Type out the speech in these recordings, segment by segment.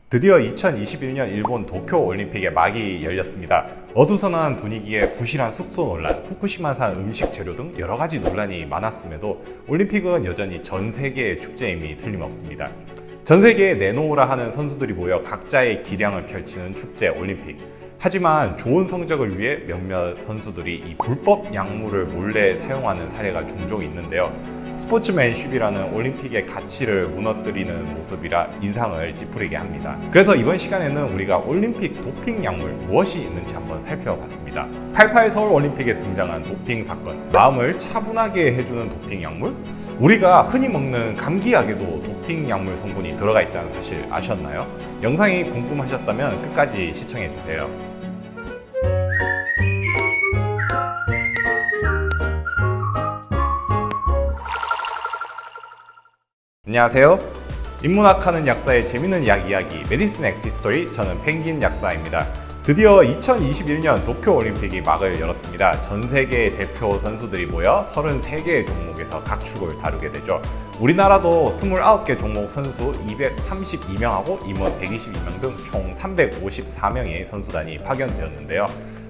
드디어 2021년 일본 도쿄 올림픽의 막이 열렸습니다. 어수선한 분위기에 부실한 숙소 논란, 후쿠시마산 음식 재료 등 여러 가지 논란이 많았음에도 올림픽은 여전히 전 세계의 축제임이 틀림없습니다. 전 세계에 내놓으라 하는 선수들이 모여 각자의 기량을 펼치는 축제 올림픽. 하지만 좋은 성적을 위해 몇몇 선수들이 이 불법 약물을 몰래 사용하는 사례가 종종 있는데요. 스포츠맨십이라는 올림픽의 가치를 무너뜨리는 모습이라 인상을 찌푸리게 합니다. 그래서 이번 시간에는 우리가 올림픽 도핑 약물 무엇이 있는지 한번 살펴봤습니다. 88 서울 올림픽에 등장한 도핑 사건, 마음을 차분하게 해주는 도핑 약물? 우리가 흔히 먹는 감기약에도 도핑 약물 성분이 들어가 있다는 사실 아셨나요? 영상이 궁금하셨다면 끝까지 시청해주세요. 안녕하세요. 인문학하는 약사의 재밌는 약 이야기 메디슨 엑스 히스토리, 저는 펭귄 약사입니다. 드디어 2021년 도쿄올림픽이 막을 열었습니다. 전 세계의 대표 선수들이 모여 33개의 종목에서 각 축을 다루게 되죠. 우리나라도 29개 종목 선수 232명하고 임원 122명 등 총 354명의 선수단이 파견되었는데요.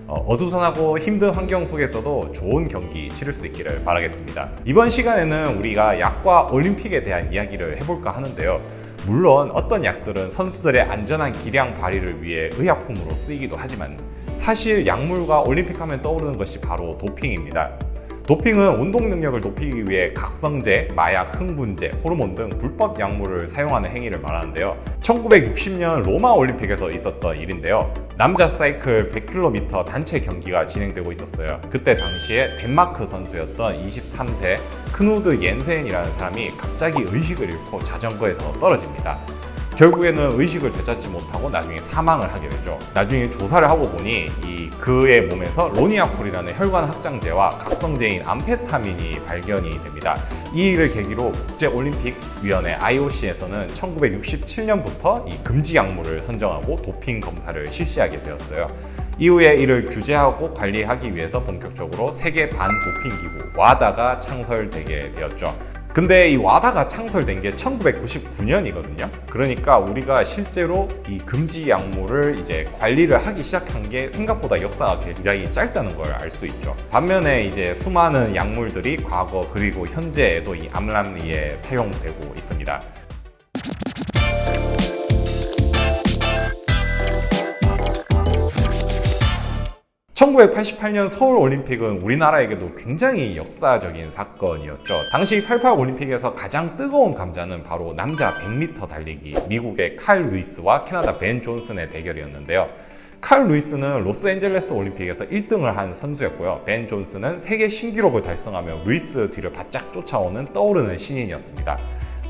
어수선하고 힘든 환경 속에서도 좋은 경기 치를 수 있기를 바라겠습니다. 이번 시간에는 우리가 약과 올림픽에 대한 이야기를 해볼까 하는데요. 물론 어떤 약들은 선수들의 안전한 기량 발휘를 위해 의약품으로 쓰이기도 하지만 사실 약물과 올림픽 하면 떠오르는 것이 바로 도핑입니다. 도핑은 운동 능력을 높이기 위해 각성제, 마약, 흥분제, 호르몬 등 불법 약물을 사용하는 행위를 말하는데요. 1960년 로마 올림픽에서 있었던 일인데요. 남자 사이클 100km 단체 경기가 진행되고 있었어요. 그때 당시에 덴마크 선수였던 23세 크누드 옌센이라는 사람이 갑자기 의식을 잃고 자전거에서 떨어집니다. 결국에는 의식을 되찾지 못하고 나중에 사망을 하게 되죠. 나중에 조사를 하고 보니 그의 몸에서 로니아콜이라는 혈관 확장제와 각성제인 암페타민이 발견이 됩니다. 이 일을 계기로 국제올림픽위원회 IOC에서는 1967년부터 이 금지 약물을 선정하고 도핑 검사를 실시하게 되었어요. 이후에 이를 규제하고 관리하기 위해서 본격적으로 세계 반도핑기구 WADA가 창설되게 되었죠. 근데 이 와다가 창설된 게 1999년이거든요. 그러니까 우리가 실제로 이 금지 약물을 이제 관리를 하기 시작한 게 생각보다 역사가 굉장히 짧다는 걸 알 수 있죠. 반면에 이제 수많은 약물들이 과거 그리고 현재에도 이 암람리에 사용되고 있습니다. 1988년 서울올림픽은 우리나라에게도 굉장히 역사적인 사건이었죠. 당시 88 올림픽에서 가장 뜨거운 감자는 바로 남자 100m 달리기 미국의 칼 루이스와 캐나다 벤 존슨의 대결이었는데요. 칼 루이스는 로스앤젤레스 올림픽에서 1등을 한 선수였고요. 벤 존슨은 세계 신기록을 달성하며 루이스 뒤를 바짝 쫓아오는 떠오르는 신인이었습니다.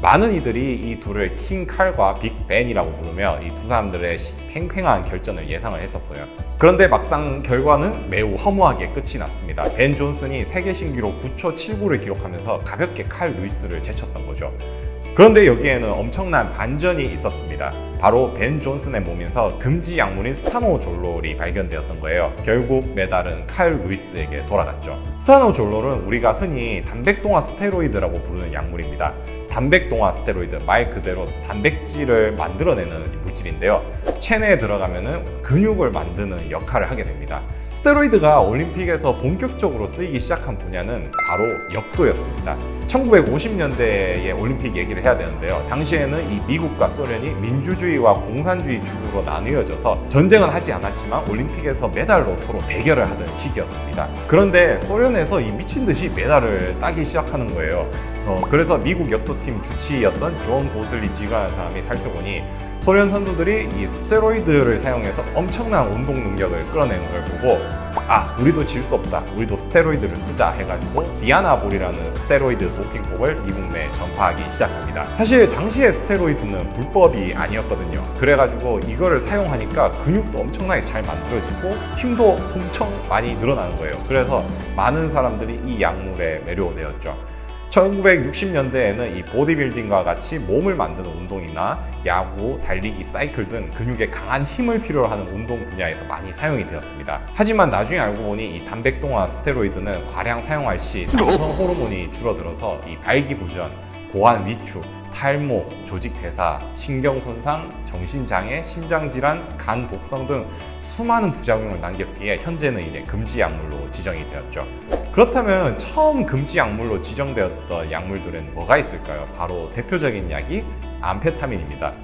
많은 이들이 이 둘을 킹 칼과 빅 벤이라고 부르며 이 두 사람들의 팽팽한 결전을 예상을 했었어요. 그런데 막상 결과는 매우 허무하게 끝이 났습니다. 벤 존슨이 세계 신기록 9초 79를 기록하면서 가볍게 칼 루이스를 제쳤던 거죠. 그런데 여기에는 엄청난 반전이 있었습니다. 바로 벤 존슨의 몸에서 금지 약물인 스타노졸롤이 발견되었던 거예요. 결국 메달은 칼 루이스에게 돌아갔죠. 스타노졸롤은 우리가 흔히 단백동화 스테로이드라고 부르는 약물입니다. 단백동화 스테로이드, 말 그대로 단백질을 만들어내는 물질인데요. 체내에 들어가면은 근육을 만드는 역할을 하게 됩니다. 스테로이드가 올림픽에서 본격적으로 쓰이기 시작한 분야는 바로 역도였습니다. 1950년대의 올림픽 얘기를 해야 되는데요. 당시에는 이 미국과 소련이 민주주의와 공산주의 축으로 나뉘어져서 전쟁은 하지 않았지만 올림픽에서 메달로 서로 대결을 하던 시기였습니다. 그런데 소련에서 이 미친 듯이 메달을 따기 시작하는 거예요. 그래서 미국 역도팀 주치의였던 존 보슬리지가 사람이 살펴보니 소련 선수들이 이 스테로이드를 사용해서 엄청난 운동 능력을 끌어내는 걸 보고 우리도 질 수 없다, 우리도 스테로이드를 쓰자 해가지고 디아나볼이라는 스테로이드 도핑법을 미국 내에 전파하기 시작합니다. 사실 당시에 스테로이드는 불법이 아니었거든요. 그래가지고 이거를 사용하니까 근육도 엄청나게 잘 만들어지고 힘도 엄청 많이 늘어나는 거예요. 그래서 많은 사람들이 이 약물에 매료되었죠. 1960년대에는 이 보디빌딩과 같이 몸을 만드는 운동이나 야구, 달리기, 사이클 등 근육에 강한 힘을 필요로 하는 운동 분야에서 많이 사용이 되었습니다. 하지만 나중에 알고 보니 이 단백동화 스테로이드는 과량 사용할 시 남성 호르몬이 줄어들어서 이 발기부전, 고환 위축, 탈모, 조직괴사, 신경손상, 정신장애, 심장질환, 간 독성 등 수많은 부작용을 남겼기에 현재는 이제 금지 약물로 지정이 되었죠. 그렇다면 처음 금지 약물로 지정되었던 약물들은 뭐가 있을까요? 바로 대표적인 약이 암페타민입니다.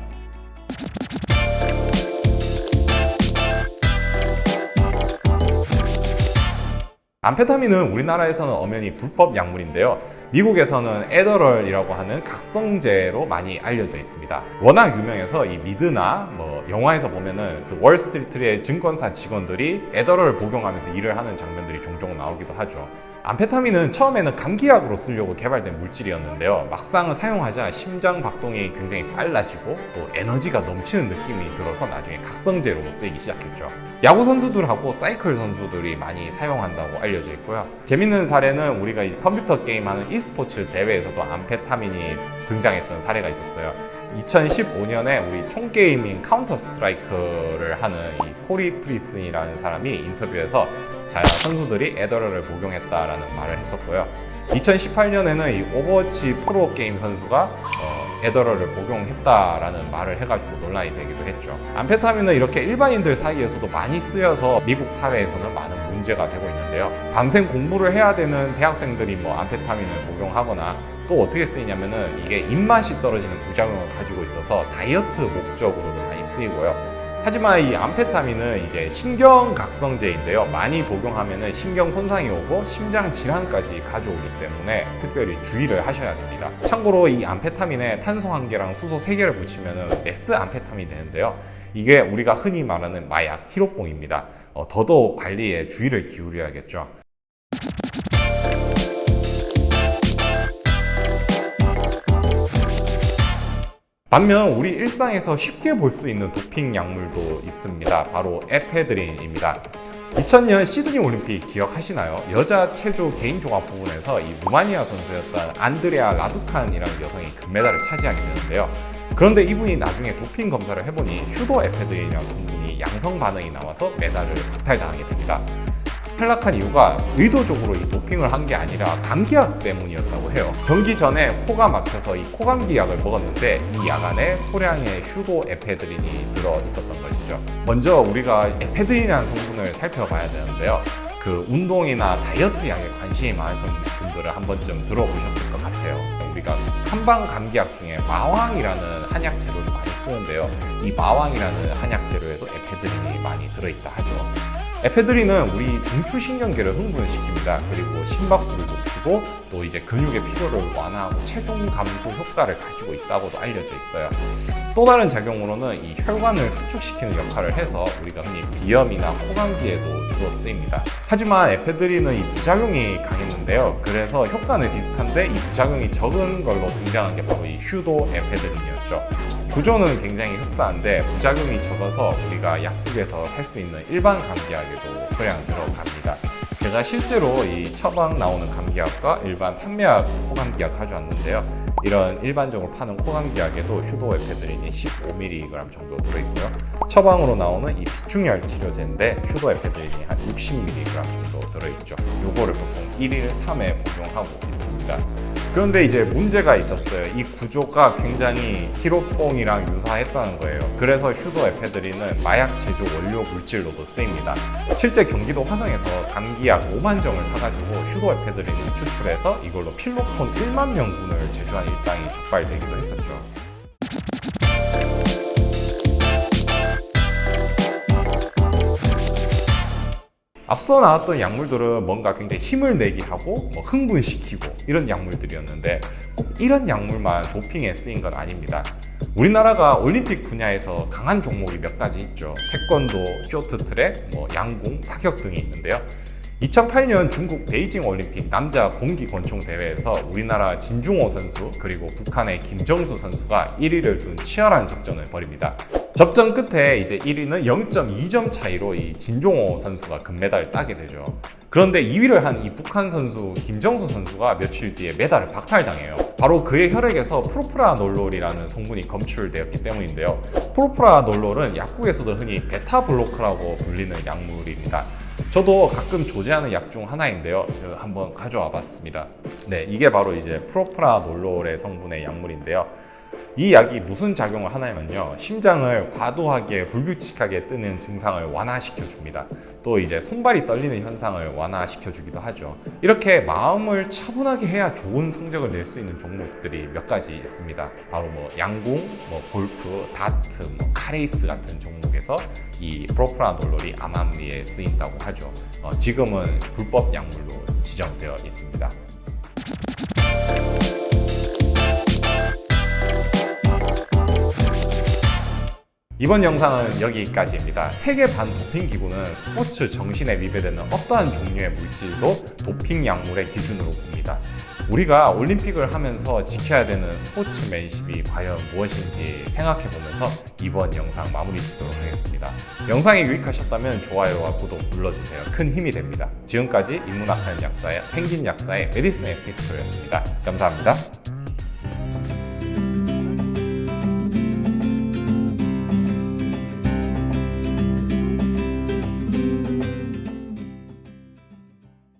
암페타민은 우리나라에서는 엄연히 불법 약물인데요. 미국에서는 에더럴이라고 하는 각성제로 많이 알려져 있습니다. 워낙 유명해서 이 미드나 영화에서 보면은 그 월스트리트의 증권사 직원들이 에더럴을 복용하면서 일을 하는 장면들이 종종 나오기도 하죠. 암페타민은 처음에는 감기약으로 쓰려고 개발된 물질이었는데요. 막상 사용하자 심장 박동이 굉장히 빨라지고 또 에너지가 넘치는 느낌이 들어서 나중에 각성제로 쓰이기 시작했죠. 야구 선수들하고 사이클 선수들이 많이 사용한다고 알려져 있고요. 재밌는 사례는 우리가 컴퓨터 게임하는 e스포츠 대회에서도 암페타민이 등장했던 사례가 있었어요. 2015년에 우리 총게임인 카운터 스트라이크를 하는 이 코리 프리슨이라는 사람이 인터뷰에서 자야 선수들이 에더럴을 복용했다라는 말을 했었고요. 2018년에는 이 오버워치 프로게임 선수가 에더럴을 복용했다라는 말을 해가지고 논란이 되기도 했죠. 암페타민은 이렇게 일반인들 사이에서도 많이 쓰여서 미국 사회에서는 많은 문제가 되고 있는데요. 밤샘 공부를 해야 되는 대학생들이 암페타민을 복용하거나 또 어떻게 쓰이냐면은 이게 입맛이 떨어지는 부작용을 가지고 있어서 다이어트 목적으로도 많이 쓰이고요. 하지만 이 암페타민은 이제 신경각성제인데요. 많이 복용하면은 신경 손상이 오고 심장 질환까지 가져오기 때문에 특별히 주의를 하셔야 됩니다. 참고로 이 암페타민에 탄소 1개랑 수소 3개를 붙이면은 메스암페타민이 되는데요. 이게 우리가 흔히 말하는 마약, 히로뽕입니다. 더더욱 관리에 주의를 기울여야겠죠. 반면 우리 일상에서 쉽게 볼 수 있는 도핑 약물도 있습니다. 바로 에페드린입니다. 2000년 시드니 올림픽 기억하시나요? 여자 체조 개인 종합 부분에서 이 루마니아 선수였던 안드레아 라두칸이라는 여성이 금메달을 차지하게 되는데요. 그런데 이분이 나중에 도핑 검사를 해보니 슈도 에페드린이라는 성분이 양성 반응이 나와서 메달을 박탈당하게 됩니다. 탈락한 이유가 의도적으로 이 도핑을 한 게 아니라 감기약 때문이었다고 해요. 경기 전에 코가 막혀서 이 코감기약을 먹었는데 이 약 안에 소량의 슈도 에페드린이 들어 있었던 것이죠. 먼저 우리가 에페드린이라는 성분을 살펴봐야 되는데요. 그 운동이나 다이어트 약에 관심이 많은 분들은 한 번쯤 들어보셨을 것 같아요. 우리가 한방 감기약 중에 마왕이라는 한약 재료를 많이 쓰는데요. 이 마왕이라는 한약 재료에도 에페드린이 많이 들어있다 하죠. 에페드린은 우리 중추신경계를 흥분시킵니다. 그리고 심박수를 높이고 또 이제 근육의 피로를 완화하고 체중 감소 효과를 가지고 있다고도 알려져 있어요. 또 다른 작용으로는 이 혈관을 수축시키는 역할을 해서 우리가 흔히 비염이나 코감기에도 주로 쓰입니다. 하지만 에페드린은 이 부작용이 강했는데요. 그래서 효과는 비슷한데 이 부작용이 적은 걸로 등장한 게 바로 이 슈도 에페드린이었죠. 구조는 굉장히 흡사한데 부작용이 적어서 우리가 약국에서 살 수 있는 일반 감기약에도 소량 들어갑니다. 제가 실제로 이 처방 나오는 감기약과 일반 판매약 코감기약 가져왔는데요. 이런 일반적으로 파는 코감기약에도 슈도에페드린이 15mg 정도 들어있고요. 처방으로 나오는 이 비충혈 치료제인데 슈도에페드린이 한 60mg 정도 들어있죠. 요거를 보통 1일 3회 복용하고 있습니다. 그런데 이제 문제가 있었어요. 이 구조가 굉장히 히로뽕이랑 유사했다는 거예요. 그래서 휴도에페드린은 마약 제조 원료 물질로도 쓰입니다. 실제 경기도 화성에서 감기약 5만 정을 사가지고 휴도에페드린을 추출해서 이걸로 필로폰 1만 명분을 제조한 일당이 적발되기도 했었죠. 앞서 나왔던 약물들은 뭔가 굉장히 힘을 내게 하고 흥분시키고 이런 약물들이었는데 꼭 이런 약물만 도핑에 쓰인 건 아닙니다. 우리나라가 올림픽 분야에서 강한 종목이 몇 가지 있죠. 태권도, 쇼트트랙, 양궁, 사격 등이 있는데요. 2008년 중국 베이징 올림픽 남자 공기 권총 대회에서 우리나라 진중호 선수 그리고 북한의 김정수 선수가 1위를 둔 치열한 접전을 벌입니다. 접전 끝에 이제 1위는 0.2점 차이로 이 진종호 선수가 금메달을 따게 되죠. 그런데 2위를 한 이 북한 선수 김정수 선수가 며칠 뒤에 메달을 박탈당해요. 바로 그의 혈액에서 프로프라놀롤이라는 성분이 검출되었기 때문인데요. 프로프라놀롤은 약국에서도 흔히 베타블로커라고 불리는 약물입니다. 저도 가끔 조제하는 약 중 하나인데요. 한번 가져와 봤습니다. 네, 이게 바로 이제 프로프라놀롤의 성분의 약물인데요. 이 약이 무슨 작용을 하냐면요, 심장을 과도하게 불규칙하게 뜨는 증상을 완화시켜 줍니다. 또 이제 손발이 떨리는 현상을 완화시켜 주기도 하죠. 이렇게 마음을 차분하게 해야 좋은 성적을 낼 수 있는 종목들이 몇 가지 있습니다. 바로 뭐 양궁, 뭐 골프, 다트, 뭐 카레이스 같은 종목에서 이 프로프라놀롤이 암암리에 쓰인다고 하죠. 지금은 불법 약물로 지정되어 있습니다. 이번 영상은 여기까지입니다. 세계 반도핑기구는 스포츠 정신에 위배되는 어떠한 종류의 물질도 도핑 약물의 기준으로 봅니다. 우리가 올림픽을 하면서 지켜야 되는 스포츠맨십이 과연 무엇인지 생각해 보면서 이번 영상 마무리 짓도록 하겠습니다. 영상이 유익하셨다면 좋아요와 구독 눌러주세요. 큰 힘이 됩니다. 지금까지 인문학하는 약사의 펭귄 약사의 메디슨 엑스 히스토리였습니다. 감사합니다.